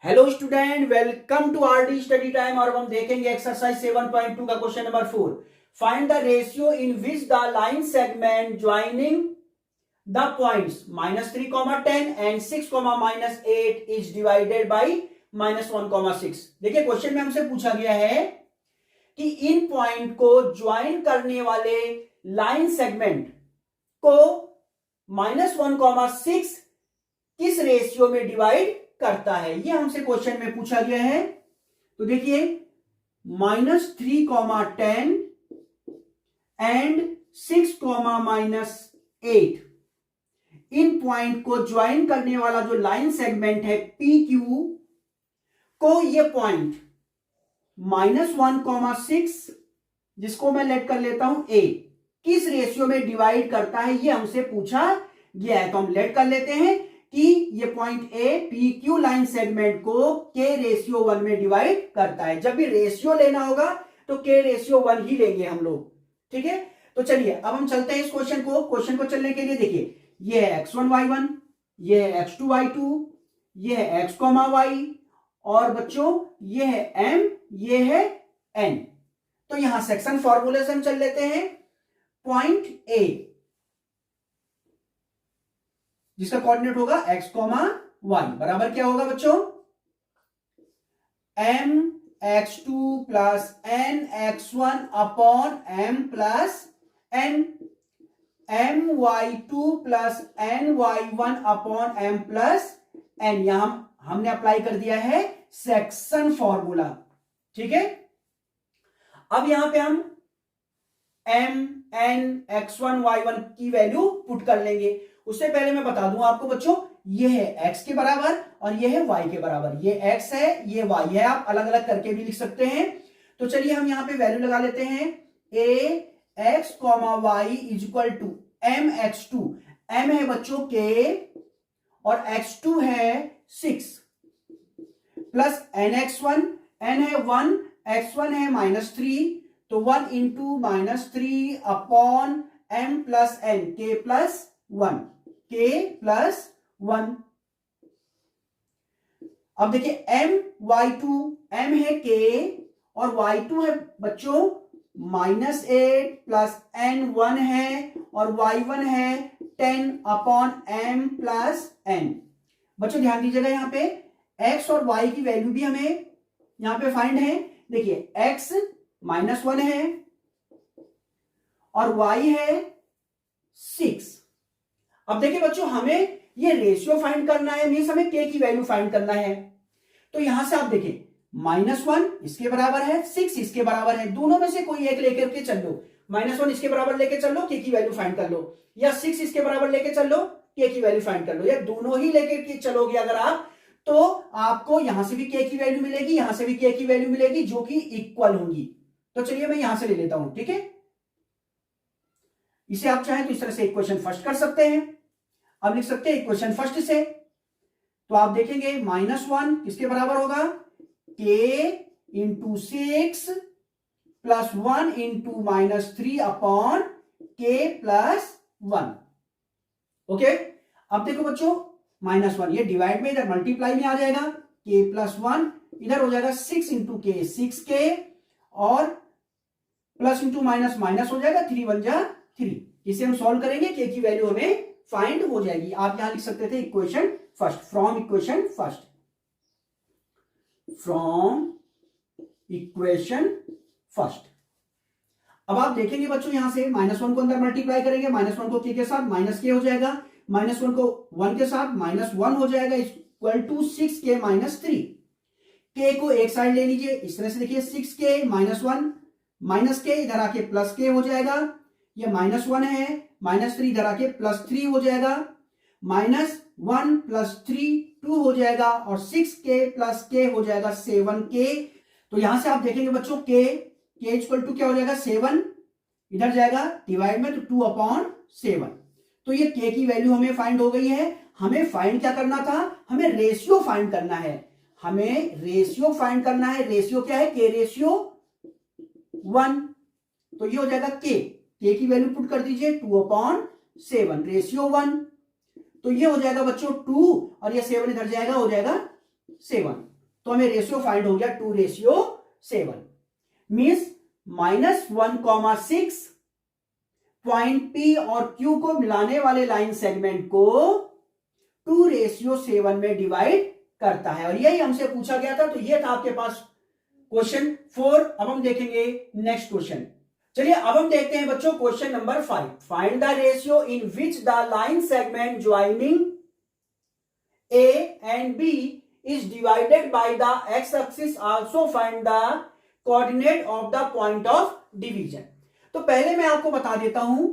Hello student, welcome to RD study time. और हम देखेंगे एक्सरसाइज 7.2 का question number 4। Find the ratio in which the line segment joining the points -3, 10 and 6, -8 is divided by -1, 6। देखिए question में हमसे पूछा गया है कि इन पॉइंट को ज्वाइन करने वाले लाइन सेगमेंट को -1, 6 किस रेशियो में डिवाइड करता है, ये हमसे क्वेश्चन में पूछा गया है। तो देखिए -3, 10 एंड 6, -8 इन पॉइंट को ज्वाइन करने वाला जो लाइन सेगमेंट है PQ को ये पॉइंट -1, 6 जिसको मैं लेट कर लेता हूं A, किस रेशियो में डिवाइड करता है, ये हमसे पूछा गया है। तो हम लेट कर लेते हैं कि ये point A PQ line segment को K/1 में डिवाइड करता है। जब भी रेशियो लेना होगा तो K/1 ही लेंगे हम लोग, ठीक है। तो चलिए अब हम चलते हैं इस क्वेश्चन को चलने के लिए। देखिए ये है x1 y1, ये है x2 y2, ये है x, y और बच्चों ये है m, ये है n। तो यहां सेक्शन फॉर्मूले से हम चल लेते हैं। पॉइंट A जिसका कोऑर्डिनेट होगा x, y बराबर क्या होगा बच्चों, m x2 plus n x1 upon m plus n, m y2 plus n y1 upon m plus n। यहां हमने अप्लाई कर दिया है सेक्शन फॉर्मूला, ठीक है। अब यहां पे हम m n x1 y1 की वैल्यू पुट कर लेंगे। उससे पहले मैं बता दूं आपको बच्चों, ये है x के बराबर और ये है y के बराबर। ये x है, ये y है, आप अलग अलग करके भी लिख सकते हैं। तो चलिए हम यहां पे वैल्यू लगा लेते हैं। a x, y is equal to m x2। m है बच्चों k और x2 है 6 प्लस n x1, n है 1, x1 है -3, तो 1 into -3 upon m plus n, k plus 1, k plus 1। अब देखिए m y2, m है k और y2 है बच्चों -8 प्लस n1 है और y1 है 10 अपॉन m प्लस n। बच्चों ध्यान दीजिएगा, यहां पे x और y की वैल्यू भी हमें यहां पे फाइंड है। देखिए x -1 है और y है 6। अब देखिए बच्चों हमें ये रेशियो फाइंड करना है, मींस हमें k की वैल्यू फाइंड करना है। तो यहां से आप देखिए -1 इसके बराबर है, 6 इसके बराबर है, दोनों में से कोई एक लेकर के चल लो। -1 इसके बराबर लेके चल लो, k की वैल्यू फाइंड कर लो, या 6 इसके बराबर लेके चल लो, k की वैल्यू फाइंड कर लो, या दोनों ही लेकर के चलोगे अगर आप, तो आपको यहां से भी k की वैल्यू मिलेगी, यहां से भी k की वैल्यू मिलेगी, जो कि इक्वल होंगी। तो चलिए मैं यहां से ले लेता हूं, ठीक है। इसे आप चाहें तो इस तरह से इक्वेशन फर्स्ट कर सकते हैं। अब लिख सकते हैं इक्वेशन फर्स्ट से, तो आप देखेंगे -1 किसके बराबर होगा, k into 6 plus 1 into -3 upon k plus 1। Okay, अब देखो बच्चों -1 ये डिवाइड में इधर मल्टीप्लाई में आ जाएगा, k प्लस 1 इधर हो जाएगा 6 इंटू k, 6k और प्लस इंटू माइनस माइनस हो जाएगा, 3 1 जा 3। इसे हम सॉल्व करेंगे, k की वैल्यू हमें फाइंड हो जाएगी। आप यहां लिख सकते थे equation first, from equation first, from equation first. अब आप देखेंगे बच्चों यहां से -1 को अंदर मल्टीप्लाई करेंगे, -1 को k के साथ माइनस k हो जाएगा, -1 को 1 के साथ -1 हो जाएगा, इक्वल टू 6k -3। k को एक साइड ले लीजिए, इस तरह से देखिए 6k -1 -k इधर आके प्लस k हो जाएगा, ये -1 है, -3 इधर आके +3 हो जाएगा, -1 + 3 2 हो जाएगा और 6k + k हो जाएगा 7k। तो यहां से आप देखेंगे बच्चों k इक्वल टू क्या हो जाएगा 7, इधर जाएगा डिवाइड में, तो 2/7। तो ये k की वैल्यू हमें फाइंड हो गई है। हमें फाइंड क्या करना था, हमें रेशियो फाइंड करना है, हमें रेशियो फाइंड करना है। रेशियो क्या है, k/1। तो ये हो जाएगा k की वैल्यू पुट कर दीजिए 2/7, रेशियो 1। तो ये हो जाएगा बच्चों 2 और ये 7 इधर जाएगा, हो जाएगा 7। तो हमें रेशियो फाइंड हो गया 2:7 मीन्स -1,6 पॉइंट P और Q को मिलाने वाले लाइन सेगमेंट को 2:7 में डिवाइड करता है और यही हमसे पूछा गया था। तो ये था आपके पास क्वेश्चन 4। अब हम देखेंगे नेक्स्ट क्वेश्चन। चलिए अब हम देखते हैं बच्चों question number 5। Find the ratio in which the line segment joining A and B is divided by the x-axis. Also find the coordinate of the point of division. तो पहले मैं आपको बता देता हूं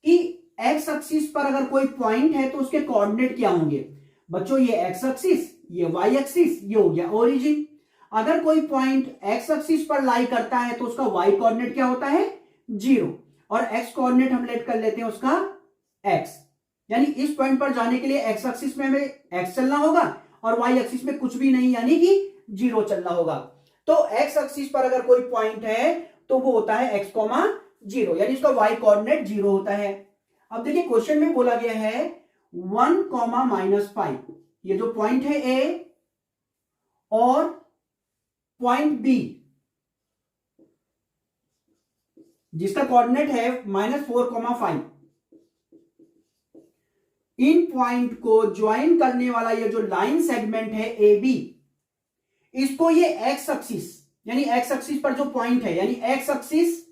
कि x एक्सिस पर अगर कोई पॉइंट है तो उसके कोऑर्डिनेट क्या होंगे। बच्चों ये x एक्सिस, ये y एक्सिस, ये हो गया ओरिजिन। अगर कोई पॉइंट x एक्सिस पर लाई करता है तो उसका y कोऑर्डिनेट क्या होता है 0 और x कोऑर्डिनेट हम लेट कर लेते हैं उसका x, यानी इस पॉइंट पर जाने के लिए x एक्सिस में हमें x चलना होगा और y एक्सिस में कुछ भी नहीं यानी कि 0 चलना होगा। तो x एक्सिस पर अगर कोई पॉइंट है तो वो होता है x, 0 यानी इसका y कोऑर्डिनेट 0 होता है। अब देखिए क्वेश्चन में बोला गया है 1, -5 ये जो पॉइंट है A और पॉइंट B जिसका कोऑर्डिनेट है -4,5 इन पॉइंट को ज्वाइन करने वाला ये जो लाइन सेगमेंट है AB, इसको ये x एक्सिस यानी x एक्सिस पर जो पॉइंट है यानी x एक्सिस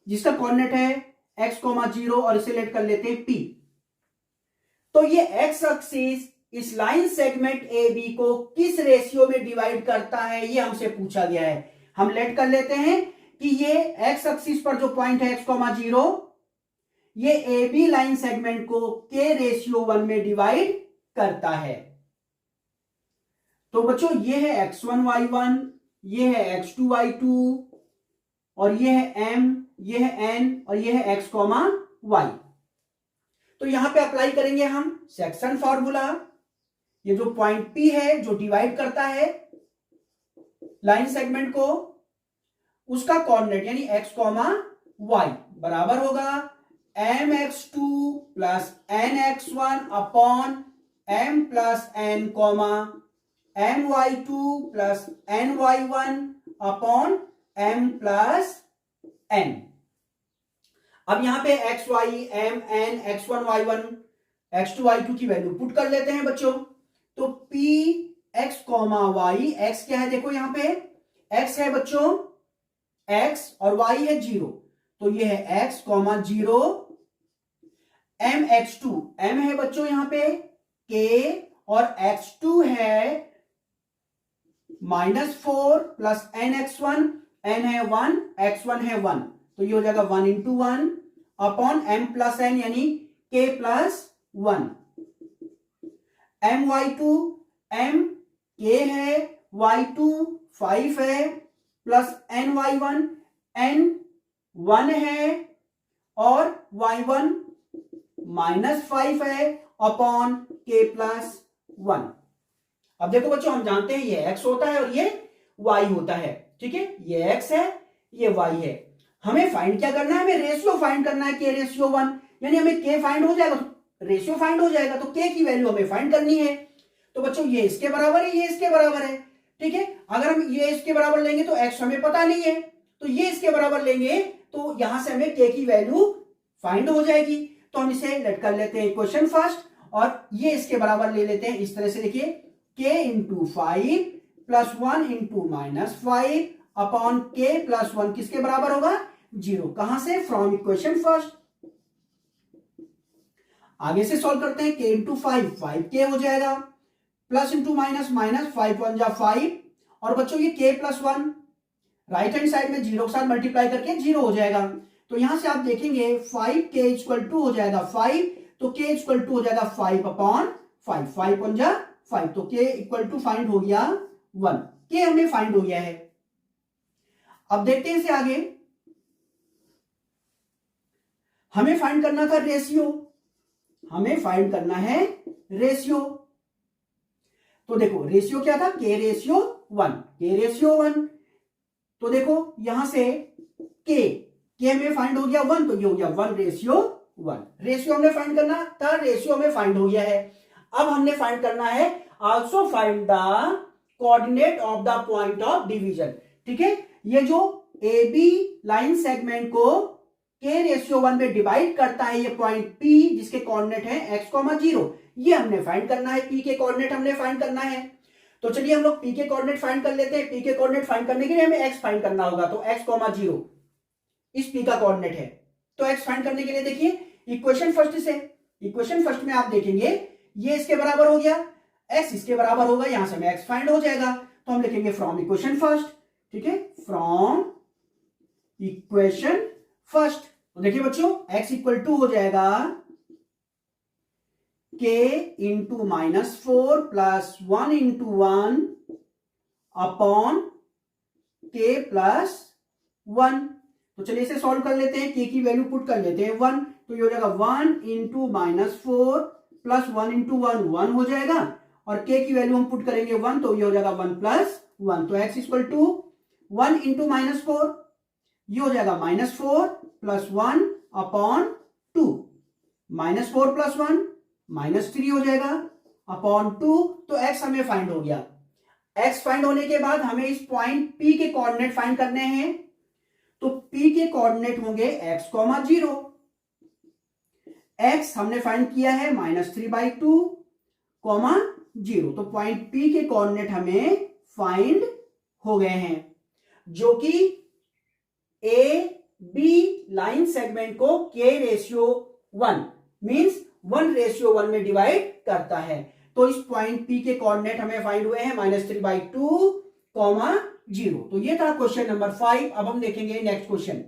जिसका कोऑर्डिनेट है x, 0 और इसे लेट कर लेते हैं P। तो ये x एक्सिस इस लाइन सेगमेंट AB को किस रेशियो में डिवाइड करता है ये हमसे पूछा गया है। हम लेट कर लेते हैं कि ये x एक्सिस पर जो पॉइंट है x, 0 ये AB लाइन सेगमेंट को k:1 में डिवाइड करता है। तो बच्चों ये है x1 y1, ये है x2 y2 और ये है m, ये है n और ये है x, y। तो यहां पे अप्लाई करेंगे हम सेक्शन फॉर्मूला। ये जो पॉइंट P है जो डिवाइड करता है लाइन सेगमेंट को, उसका कोऑर्डिनेट यानी x, y बराबर होगा mx2 plus nx1 upon m plus n, my2 plus ny1 upon m plus n। अब यहां पे x, y, m, n, x1, y1, x2, y2 की वैल्यू पुट कर लेते हैं बच्चों। तो p x, y, x क्या है देखो यहां पे x है बच्चों x और y है 0, तो ये है x, 0, m x2, m है बच्चों यहां पे k और x2 है -4 प्लस nx1, n है 1, x1 है 1, तो ये हो जाएगा 1 × 1 अपॉन m प्लस n यानी k plus 1। my2 m k है, y2 5 है प्लस ny1 n 1 है और y1 -5 है अपॉन k प्लस 1। अब देखो बच्चों हम जानते हैं ये x होता है और ये y होता है, ठीक है, ये x है ये y है। हमें फाइंड क्या करना है, हमें रेशियो फाइंड करना है k:1, यानी हमें k फाइंड हो जाएगा तो रेशियो फाइंड हो जाएगा, तो k की वैल्यू हमें फाइंड करनी है। तो बच्चों ये इसके बराबर है, ये इसके बराबर है, ठीक है। अगर हम ये इसके बराबर लेंगे तो x हमें पता नहीं है, तो ये इसके बराबर लेंगे तो यहां से हमें k की वैल्यू फाइंड हो जाएगी। तो हम इसे लेट कर लेते हैं इक्वेशन फर्स्ट और ये इसके बराबर ले लेते हैं इस तरह से, देखिए k × 5 plus 1 × -5 upon k plus 1 किसके बराबर होगा 0। कहां से, फ्रॉम इक्वेशन फर्स्ट। आगे से सॉल्व करते हैं, k × 5 5k हो जाएगा, प्लस इंटू माइनस, -5 × 1 = 5 और बच्चों ये k plus 1 right hand side में 0 के साथ मल्टीप्लाई करके 0 हो जाएगा। तो यहां से आप देखेंगे 5k = हो जाएगा 5, तो k = हो जाएगा 5 अपॉन 5, 5 × 1 = 5, तो k = फाइंड हो गया 1, k हमने फाइंड हो गया है। अब देखते हैं इसे आगे, हमें फाइंड करना था रेशियो, हमें फाइंड करना है रेशियो। तो देखो रेशियो क्या था, k:1, तो देखो यहां से k हमें फाइंड हो गया 1, तो ये हो गया 1:1। रेशियो हमने फाइंड करना था, रेशियो हमें फाइंड हो गया है। अब हमने फाइंड करना है also find the coordinate of the point of division. ठीक है, ये जो ए बी लाइन सेगमेंट को k/1 में डिवाइड करता है, ये पॉइंट P जिसके कोऑर्डिनेट है x, 0, ये हमने फाइंड करना है। P के कोऑर्डिनेट हमने फाइंड करना है। तो चलिए हम लोग P के कोऑर्डिनेट फाइंड कर लेते हैं। P के कोऑर्डिनेट फाइंड करने के लिए हमें x फाइंड करना होगा, तो x, 0 इस P का कोऑर्डिनेट है। तो x फाइंड करने के लिए देखिए इक्वेशन फर्स्ट में आप देखेंगे ये इसके बराबर हो गया, x इसके बराबर होगा, यहां से हमें x फाइंड हो जाएगा। तो हम लिखेंगे फ्रॉम इक्वेशन फर्स्ट। ठीक है, फ्रॉम इक्वेशन फर्स्ट। तो देखिए बच्चों x इक्वल टू हो जाएगा k into -4 plus 1 into 1 upon k plus 1। तो चलिए इसे सॉल्व कर लेते हैं, k की वैल्यू पुट कर लेते हैं 1, तो ये हो जाएगा 1 इंटू -4 प्लस 1 इंटू 1 1 हो जाएगा, और k की वैल्यू हम पुट करेंगे 1, तो ये हो जाएगा 1 प्लस 1। तो x इक्वल टू 1 इंटू -4, ये हो जाएगा -4 प्लस 1 अपॉन 2, -4 प्लस 1 -3 हो जाएगा अपॉन 2। तो x हमें फाइंड हो गया। x फाइंड होने के बाद हमें इस पॉइंट P के कोऑर्डिनेट फाइंड करने हैं। तो P के कोऑर्डिनेट होंगे x, 0। x हमने फाइंड किया है -3/2, 0। तो पॉइंट P के कोऑर्डिनेट हमें फाइंड हो गए हैं, जो कि ए बी लाइन सेगमेंट को k/1 मींस 1/1 में डिवाइड करता है। तो इस पॉइंट P के कोऑर्डिनेट हमें फाइंड हुए हैं -3/2, 0। तो ये था क्वेश्चन नंबर 5। अब हम देखेंगे नेक्स्ट क्वेश्चन।